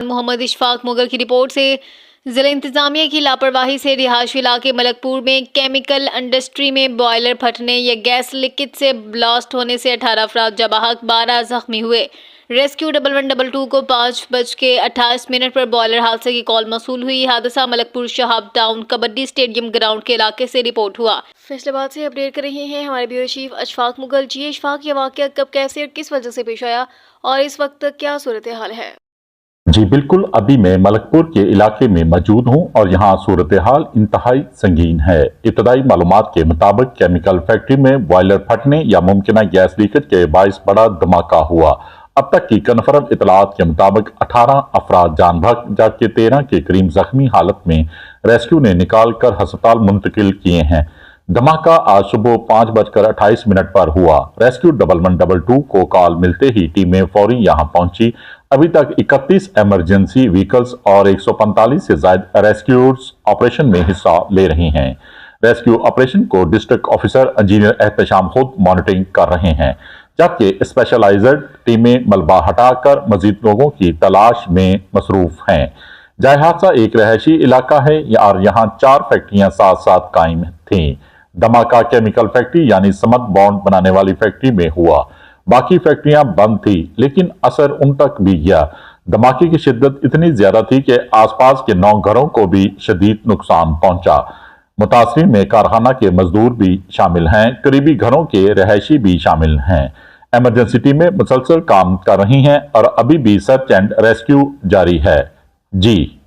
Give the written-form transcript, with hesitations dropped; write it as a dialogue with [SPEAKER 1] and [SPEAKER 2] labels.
[SPEAKER 1] मोहम्मद इशफाक मुगल की रिपोर्ट से जिला इंतजामिया की लापरवाही से रिहायशी इलाके मलकपुर में केमिकल इंडस्ट्री में बॉयलर फटने या गैस लीकेज से ब्लास्ट होने से 18 अफराद जबाहक 12 जख्मी हुए। रेस्क्यू 1112 को 5:28 पर बॉयलर हादसे की कॉल मौसूल हुई। हादसा Malakpur Shahab town kabaddi stadium ground के इलाके से रिपोर्ट हुआ। फैसलाबाद से अपडेट कर रहे हैं हमारे ब्यूरो चीफ अशफाक मुगल। जी अशफाक, ये वाकया कब, कैसे और किस वजह से पेश आया और इस वक्त क्या सूरत हाल है?
[SPEAKER 2] जी बिल्कुल, अभी मैं मलकपुर के इलाके में मौजूद हूं और यहां सूरत हाल इंतहाई संगीन है। इब्तदाई मालूमात के मुताबिक केमिकल फैक्ट्री में बॉयलर फटने या मुमकिन गैस लीकेज के बाइस बड़ा धमाका हुआ। अब तक की कन्फर्म इतलात के मुताबिक 18 अफराद जान बहक जबकि 13 के करीब जख्मी हालत में रेस्क्यू ने निकाल कर अस्पताल मुंतकिल किए हैं। धमाका आज सुबह 5:28 पर हुआ। रेस्क्यू 1112 को कॉल मिलते ही टीमें फौरी यहां पहुंची। अभी तक 31 इमरजेंसी व्हीकल्स और 145 से ज्यादा रेस्क्यूर्स ऑपरेशन में हिस्सा ले रहे हैं। रेस्क्यू ऑपरेशन को डिस्ट्रिक्ट ऑफिसर इंजीनियर एहतशाम खुद मॉनिटरिंग कर रहे हैं, जबकि स्पेशलाइज्ड टीमें मलबा हटाकर मजीद लोगों की तलाश में मसरूफ हैं। जाय हादसा एक रहायशी इलाका है और यहाँ 4 फैक्ट्रियां साथ साथ कायम थीं। धमाका केमिकल फैक्ट्री यानी समत बॉन्ड बनाने वाली फैक्ट्री में हुआ। बाकी फैक्ट्रियां बंद थी, लेकिन असर उन तक भी गया। धमाके की शिद्दत इतनी ज्यादा थी कि आसपास के 9 घरों को भी शदीद नुकसान पहुंचा। मुतासरीन में कारखाना के मजदूर भी शामिल हैं, करीबी घरों के रहायशी भी शामिल हैं। इमरजेंसी टीमें मुसलसल काम कर रही हैं और अभी भी सर्च एंड रेस्क्यू जारी है। जी।